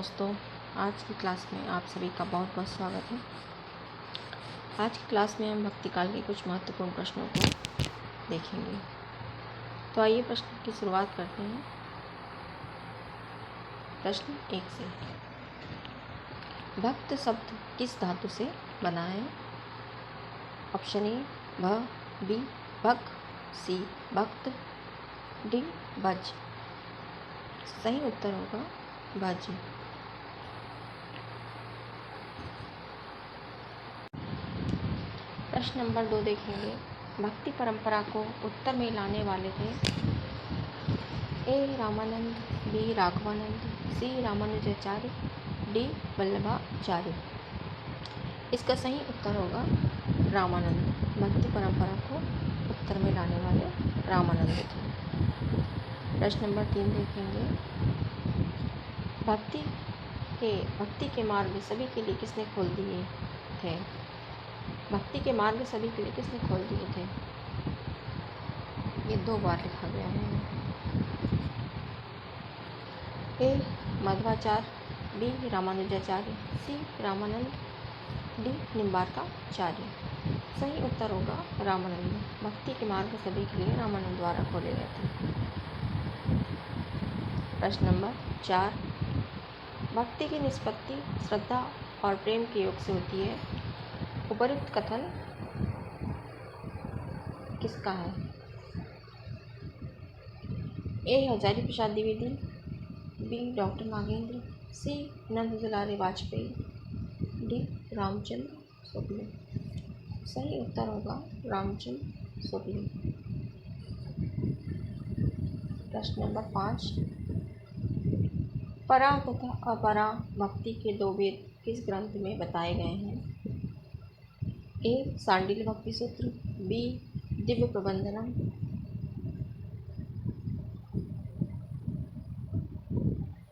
दोस्तों, आज की क्लास में आप सभी का बहुत बहुत स्वागत है। आज की क्लास में हम भक्ति काल के कुछ महत्वपूर्ण प्रश्नों को देखेंगे। तो आइए प्रश्न की शुरुआत करते हैं। प्रश्न 1 से। भक्त शब्द किस धातु से बना है? ऑप्शन ए भ, बी भक, सी भक्त, डी भज। सही उत्तर होगा भज। प्रश्न नंबर 2 देखेंगे। भक्ति परंपरा को उत्तर में लाने वाले थे? ए रामानंद, बी राघवानंद, सी रामानुजाचार्य, डी वल्लभाचार्य। इसका सही उत्तर होगा रामानंद। भक्ति परंपरा को उत्तर में लाने वाले रामानंद थे। प्रश्न नंबर 3 देखेंगे। भक्ति के मार्ग सभी के लिए किसने खोल दिए थे? भक्ति के मार्ग सभी के लिए किसने खोल दिए थे? ये 2 बार लिखा गया है। ए मध्वाचार्य, बी रामानुजाचार्य, सी रामानंद, डी निम्बार्काचार्य। सही उत्तर होगा रामानंद। भक्ति के मार्ग सभी के लिए रामानंद द्वारा खोले गए थे। प्रश्न नंबर 4। भक्ति की निष्पत्ति श्रद्धा और प्रेम के योग से होती है। उपयुक्त कथन किसका है? ए हजारी प्रसाद द्विवेदी, बी डॉक्टर नागेंद्र, सी नंद दुलारे वाजपेयी, डी रामचंद्र शुक्ल। सही उत्तर होगा रामचंद्र शुक्ल। प्रश्न नंबर 5। परा तथा अपरा भक्ति के 2 वेद किस ग्रंथ में बताए गए हैं? ए सांडिल्य भक्ति सूत्र, बी दिव्य प्रबंधनम,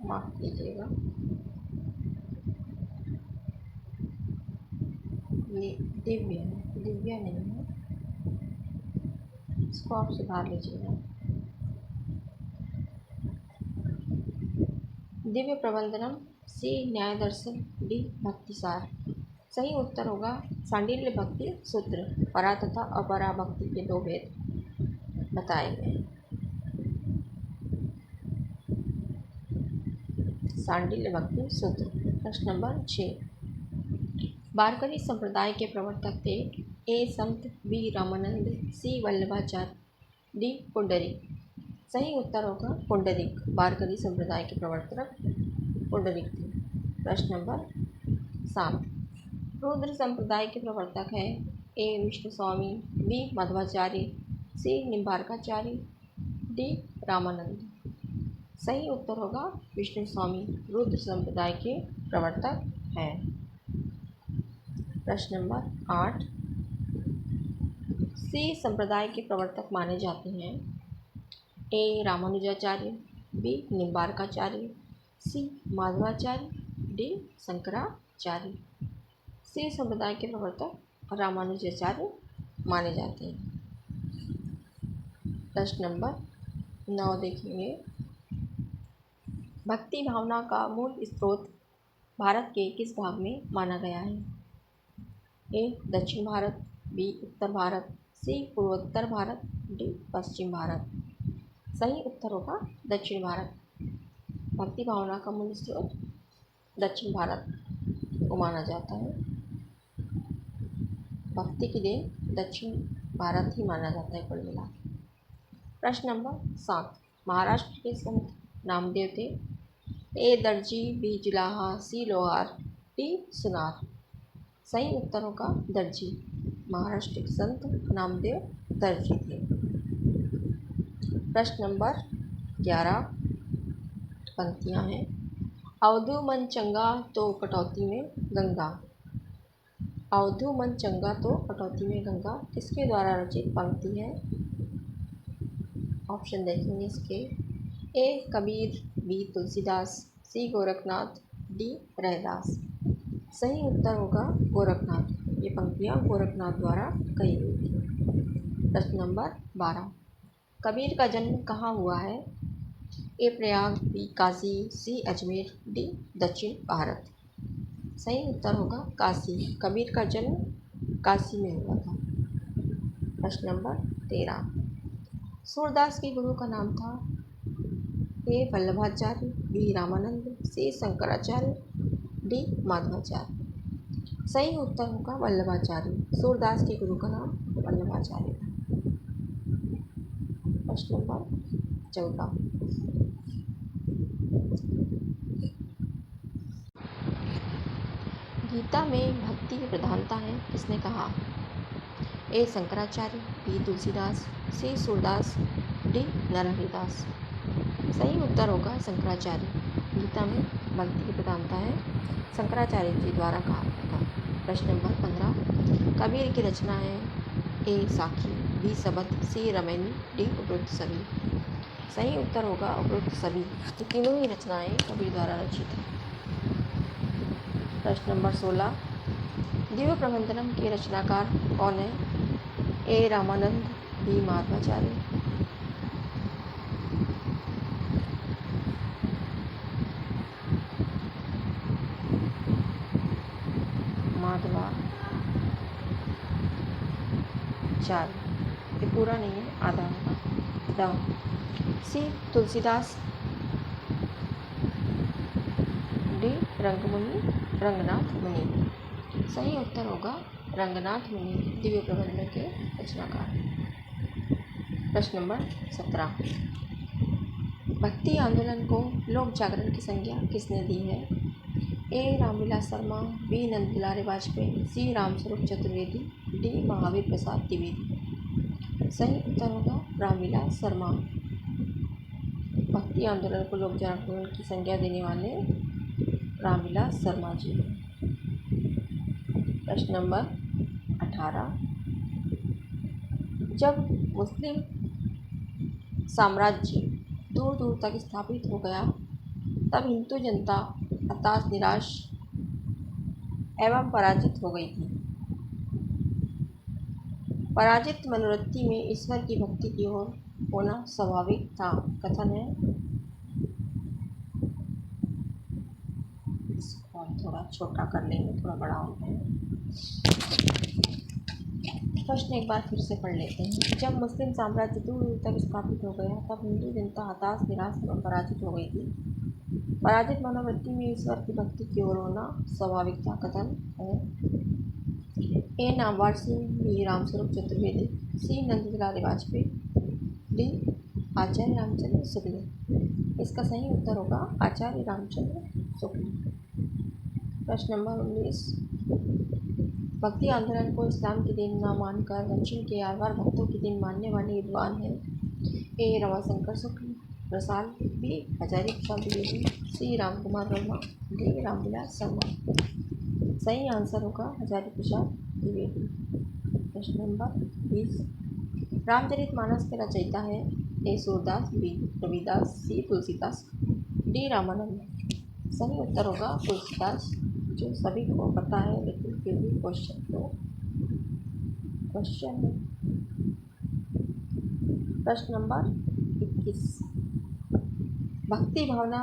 माफ कीजिएगा ये दिव्य नहीं है, इसको आप सुधार लीजिएगा। दिव्य प्रबंधनम, सी न्याय दर्शन, डी भक्तिसार। सही उत्तर होगा सांडिल्य भक्ति सूत्र। परा तथा अपरा भक्ति के 2 भेद बताए गए। सांडिल्य भक्ति सूत्र। प्रश्न नंबर 6। वारकरी संप्रदाय के प्रवर्तक थे? ए संत, बी रामानंद, सी वल्लभाचार्य, डी पुंडरीक। सही उत्तर होगा पुंडरीक। वारकरी संप्रदाय के प्रवर्तक पुंडरीक थे। प्रश्न नंबर 7। रुद्र संप्रदाय के प्रवर्तक है? ए विष्णु स्वामी, बी मध्वाचार्य, सी निम्बार्काचार्य, डी रामानंद। सही उत्तर होगा विष्णु स्वामी। रुद्र संप्रदाय के प्रवर्तक हैं। प्रश्न नंबर 8। सी संप्रदाय के प्रवर्तक माने जाते हैं? ए रामानुजाचार्य, बी निम्बार्काचार्य, सी माधवाचार्य, डी शंकराचार्य। सी संप्रदाय के प्रवर्तक रामानुजाचार्य माने जाते हैं। प्रश्न नंबर 9 देखेंगे। भक्ति भावना का मूल स्रोत भारत के किस भाग में माना गया है? ए दक्षिण भारत, बी उत्तर भारत, सी पूर्वोत्तर भारत, डी पश्चिम भारत। सही उत्तर होगा दक्षिण भारत। भक्ति भावना का मूल स्रोत दक्षिण भारत को माना जाता है। भक्ति के लिए दक्षिण भारत ही माना जाता है कुल मिला। प्रश्न नंबर 7। महाराष्ट्र के संत नामदेव थे? ए दर्जी, बी जुलाहा, सी लोहार, डी सुनार। सही उत्तर होगा दर्जी। महाराष्ट्र के संत नामदेव दर्जी थे। प्रश्न नंबर 11 पंक्तियां हैं। अवधू मन चंगा तो कटौती में गंगा। अवधू मन चंगा तो कटौती में गंगा किसके द्वारा रचित पंक्ति है? ऑप्शन देखेंगे इसके। ए कबीर, बी तुलसीदास, सी गोरखनाथ, डी रैदास। सही उत्तर होगा गोरखनाथ। ये पंक्तियां गोरखनाथ द्वारा कही गई थी। प्रश्न नंबर 12। कबीर का जन्म कहाँ हुआ है? ए प्रयाग, बी काशी, सी अजमेर, डी दक्षिण भारत। सही उत्तर होगा काशी। कबीर का जन्म काशी में हुआ था। प्रश्न नंबर 13। सूरदास के गुरु का नाम था ए वल्लभाचार्य, बी रामानंद, सी शंकराचार्य, डी माधवाचार्य। सही उत्तर होगा वल्लभाचार्य। सूरदास के गुरु का नाम वल्लभाचार्य था। प्रश्न नंबर 14। गीता में भक्ति की प्रधानता है किसने कहा? ए शंकराचार्य, बी तुलसीदास, सी सूरदास, डी नरहरिदास। सही उत्तर होगा शंकराचार्य। गीता में भक्ति की प्रधानता है शंकराचार्य जी द्वारा कहा गया था। प्रश्न नंबर 15। कबीर की रचना है ए साखी, बी सबद, सी रमैनी, डी उपरोक्त सभी। सही उत्तर होगा उपरोक्त सभी। ये तीनों ही रचनाएं कबीर द्वारा रचित हैं। प्रश्न नंबर 16। दिव्य प्रबंधनम के रचनाकार कौन है? ए रामानंद, बी माधवाचार्य, ये पूरा नहीं है, आधा होगा। सी तुलसीदास, डी रंगनाथ मुनि। सही उत्तर होगा रंगनाथ मुनि दिव्य प्रबंधन के रचनाकार। प्रश्न नंबर 17। भक्ति आंदोलन को लोक जागरण की संज्ञा किसने दी है? ए रामविलास शर्मा, बी नंद दुलारे वाजपेयी, सी रामस्वरूप चतुर्वेदी, डी महावीर प्रसाद द्विवेदी। सही उत्तर होगा रामविलास शर्मा। भक्ति आंदोलन को लोक जागरण की संज्ञा देने वाले रामविलास शर्मा जी। प्रश्न नंबर 18। जब मुस्लिम साम्राज्य दूर दूर तक स्थापित हो गया तब हिंदू जनता हताश, निराश एवं पराजित हो गई थी। पराजित मनोवृत्ति में ईश्वर की भक्ति की ओर होना स्वाभाविक था। कथन है। इसको थोड़ा छोटा कर लेंगे, थोड़ा बड़ा हो गया। प्रश्न एक बार फिर से पढ़ लेते हैं। जब मुस्लिम साम्राज्य दूर दूर तक स्थापित हो गया तब हिंदू जनता हताश, निराश एवं पराजित हो गई थी। पराजित मनोवृत्ति में ईश्वर की भक्ति की ओर होना स्वाभाविक था। कथन है। ए नामवर सिंह, बी रामस्वरूप चतुर्वेदी, सी नंद दुलारे वाजपेयी, डी आचार्य रामचंद्र शुक्ल। इसका सही उत्तर होगा आचार्य रामचंद्र शुक्ल। प्रश्न नंबर 19। भक्ति आंदोलन को इस्लाम की दीन न मानकर दक्षिण के आधार भक्तों की दीन मानने वाले विद्वान हैं। ए रमाशंकर शुक्ल, रसाल, बी हजारी प्रसाद द्विवेदी, सी रामकुमार वर्मा, डी रामविलास शर्मा। सही आंसर होगा हजारी प्रसाद द्विवेदी। प्रश्न नंबर 20। रामचरितमानस के रचयिता है ए सूरदास, बी रविदास, सी तुलसीदास, डी रामानंद। सही उत्तर होगा तुलसीदास, जो सभी को पता है लेकिन फिर भी क्वेश्चन है। प्रश्न नंबर 21। भक्ति भावना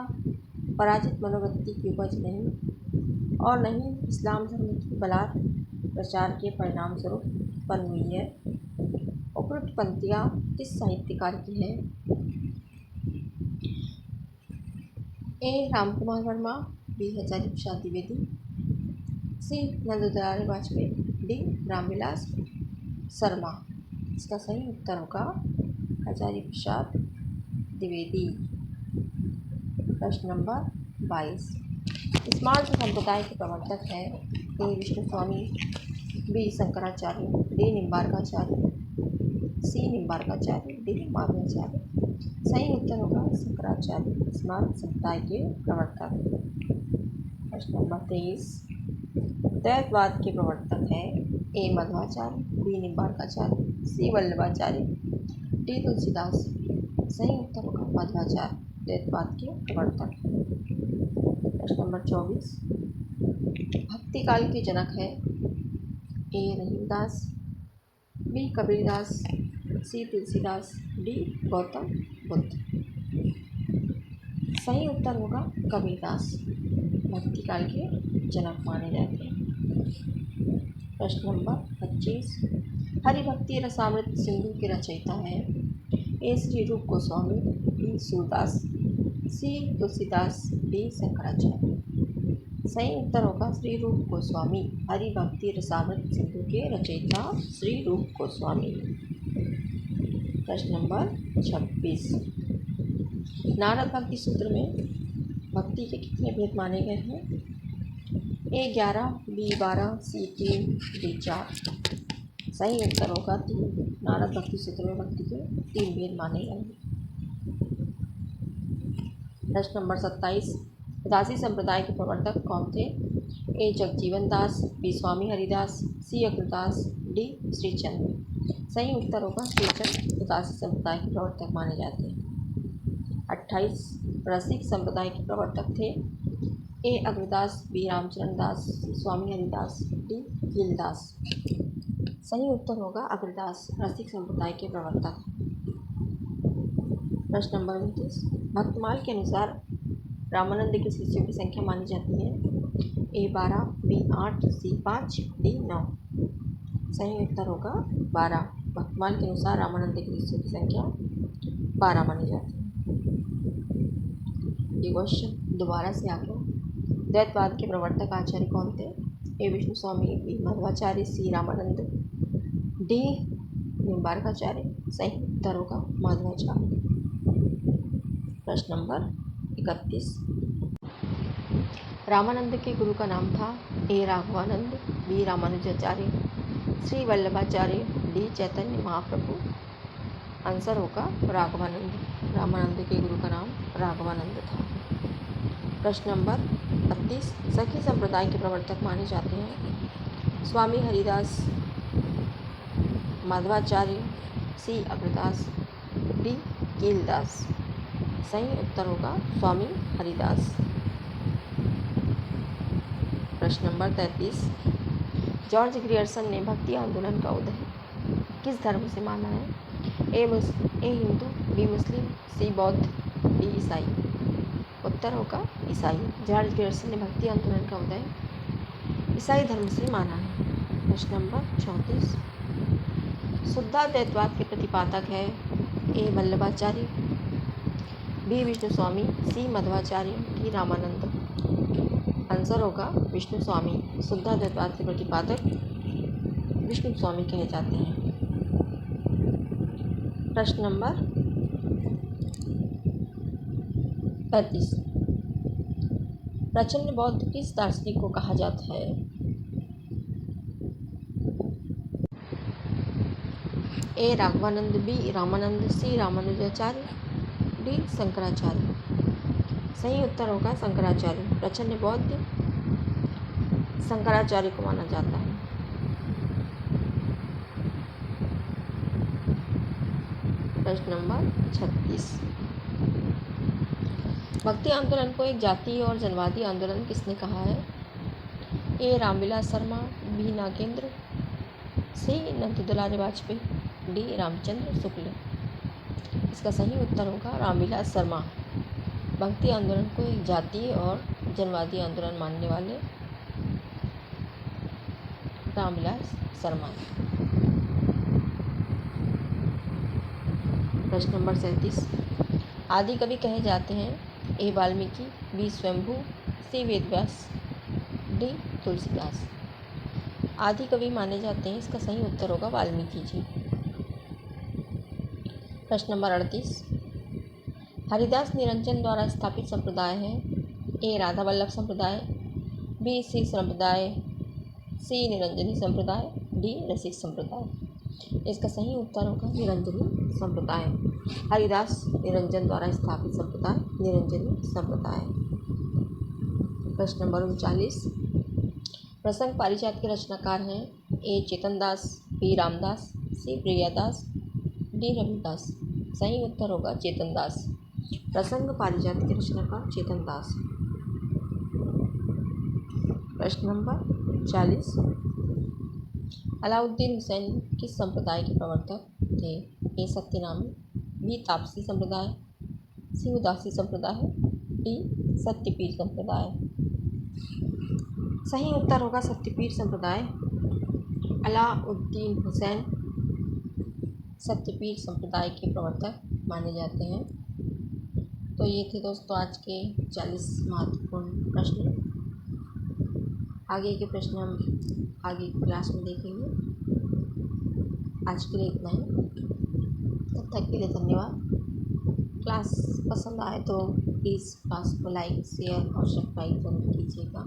पराजित मनोवृत्ति की उपज नहीं और नहीं इस्लाम धर्म की बलात् प्रचार के परिणाम स्वरूप उत्पन्न हुई है। उपरोक्त पंक्तियाँ किस साहित्यकार की हैं? ए रामकुमार वर्मा, बी हजारी प्रसाद द्विवेदी, सी नंद दुलारे वाजपेयी, डी रामविलास शर्मा। इसका सही उत्तर होगा हजारी प्रसाद द्विवेदी। प्रश्न नंबर 22। स्मार्त संप्रदाय के प्रवर्तक हैं ए विष्णु स्वामी, बी शंकराचार्य, डी निम्बार्काचार्य, सी निम्बार्काचार्य, डी माधवाचार्य। सही उत्तर होगा शंकराचार्य, स्मार्त संप्रदाय के प्रवर्तक। प्रश्न नंबर 23। द्वैतवाद के प्रवर्तक हैं ए मध्वाचार्य, बी निम्बार्काचार्य, सी वल्लभाचार्य, डी तुलसीदास। सही उत्तर होगा मध्वाचार्य, द्वैतवाद के प्रवर्तक। प्रश्न नंबर 24। भक्ति काल के जनक है ए रहीमदास, बी कबीरदास, सी तुलसीदास, डी गौतम बुद्ध। सही उत्तर होगा कबीरदास, भक्ति काल के जनक माने जाते हैं। प्रश्न नंबर 25, हरिभक्ति रसामृत सिंधु के रचयिता है। ए श्री रूप गोस्वामी, बी सूरदास, सी तुलसीदास, डी शंकराचार्य। सही उत्तर होगा श्री रूप गोस्वामी, हरिभक्ति रसामृत सिंधु के रचयिता श्री रूप गोस्वामी। प्रश्न नंबर 26, नारद भक्ति सूत्र में भक्ति के कितने भेद माने गए हैं? ए 11, बी 12, सी 3, डी 4। सही उत्तर होगा 3। नारद भक्ति सूत्र में भक्ति के 3 भेद माने गए हैं। प्रश्न नंबर 27, उदासी संप्रदाय के प्रवर्तक कौन थे? ए जगजीवन दास, बी स्वामी हरिदास, सी अग्रदास, डी श्रीचंद। सही उत्तर होगा श्रीचंद उदासी संप्रदाय के प्रवर्तक माने जाते हैं। 28, रसिक संप्रदाय के प्रवर्तक थे। ए अग्रदास, बी रामचरण दास, सी स्वामी हरिदास, डी कीलदास। सही उत्तर होगा अग्रदास, रसिक संप्रदाय के प्रवर्तक। प्रश्न नंबर 29, भक्तमाल के अनुसार रामानंद के शिष्यों की संख्या मानी जाती है। ए 12, बी 8, सी 5, डी 9। सही उत्तर होगा 12। भक्तमाल के अनुसार रामानंद के शिष्यों की संख्या 12 मानी जाती है। ये क्वेश्चन दोबारा से आ गया। द्वैतवाद के प्रवर्तक आचार्य कौन थे? ए विष्णु स्वामी, बी मध्वाचार्य, सी रामानंद, डी निम्बार्काचार्य। सही उत्तर होगा मध्वाचार्य। प्रश्न नंबर 31, रामानंद के गुरु का नाम था। ए Raghavanand, B Ramanujacharya, Shri Vallabhacharya, D Chaitanya Mahaprabhu. Answer होगा राघवानंद। रामानंद के गुरु का नाम राघवानंद था। प्रश्न नंबर 32, सखी संप्रदाय के प्रवर्तक माने जाते हैं। स्वामी हरिदास, माधवाचार्य, सी अग्रदास, डी कीलदास। सही उत्तर होगा स्वामी हरिदास। प्रश्न नंबर 33, जॉर्ज ग्रियर्सन ने भक्ति आंदोलन का उदय किस धर्म से माना है? ए हिंदू, बी मुस्लिम, सी बौद्ध, डी ईसाई। उत्तर होगा ईसाई। जॉर्ज ग्रियर्सन ने भक्ति आंदोलन का उदय ईसाई धर्म से माना है। प्रश्न नंबर 34, शुद्धाद्वैतवाद के प्रतिपादक है। ए वल्लभाचार्य, बी विष्णु स्वामी, सी मध्वाचार्य, डी रामानंद। आंसर होगा विष्णु स्वामी। शुद्धाद्वैतवाद के प्रतिपादक विष्णु स्वामी कहे जाते हैं। प्रश्न नंबर 35, प्रचंड बौद्ध किस दार्शनिक को कहा जाता है? ए राघवानंद, बी रामानंद, सी रामानुजाचार्य, डी शंकराचार्य। सही उत्तर होगा शंकराचार्य। प्रचंड बौद्ध शंकराचार्य को माना जाता है। प्रश्न नंबर 36, भक्ति आंदोलन को एक जातीय और जनवादी आंदोलन किसने कहा है? ए रामविलास शर्मा, बी नागेंद्र, सी नंददुलारे वाजपेयी, डी रामचंद्र शुक्ल। इसका सही उत्तर होगा रामविलास शर्मा। भक्ति आंदोलन को एक जातीय और जनवादी आंदोलन मानने वाले रामविलास शर्मा। प्रश्न नंबर 37, आदि कवि कहे जाते हैं। ए वाल्मीकि, बी स्वयंभू, सी वेदव्यास, डी तुलसीदास। आदि कवि माने जाते हैं। इसका सही उत्तर होगा वाल्मीकि जी। प्रश्न नंबर 38, हरिदास निरंजन द्वारा स्थापित संप्रदाय है। ए राधा वल्लभ संप्रदाय, बी श्री संप्रदाय, सी निरंजनी संप्रदाय, डी रसिक संप्रदाय। इसका सही उत्तर होगा निरंजनी संप्रदाय। हरिदास निरंजन द्वारा स्थापित संप्रदाय निरंजनी संप्रदाय। प्रश्न नंबर 39, प्रसंग पारिजात के रचनाकार हैं। ए चेतन दास, बी रामदास, सी प्रियादास, डी रविदास। सही उत्तर होगा चेतन दास। प्रसंग पारिजात के रचनाकार चेतन दास। प्रश्न नंबर 40, अलाउद्दीन हुसैन किस संप्रदाय के प्रवर्तक थे? ए सत्यनामी, बी तापसी संप्रदाय, सी उदासी संप्रदाय, डी सत्यपीर संप्रदाय। सही उत्तर होगा सत्यपीर संप्रदाय। अलाउद्दीन हुसैन सत्यपीर संप्रदाय के प्रवर्तक माने जाते हैं। तो ये थे दोस्तों आज के 40 महत्वपूर्ण प्रश्न। आगे के प्रश्न हम आगे की क्लास में देखेंगे। आज के लिए इतना ही। तब तक के लिए धन्यवाद। क्लास पसंद आए तो प्लीज़ क्लास को लाइक शेयर और सब्सक्राइब जरूर कीजिएगा।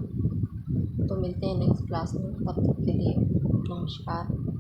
तो मिलते हैं नेक्स्ट क्लास में। तब तक के लिए नमस्कार।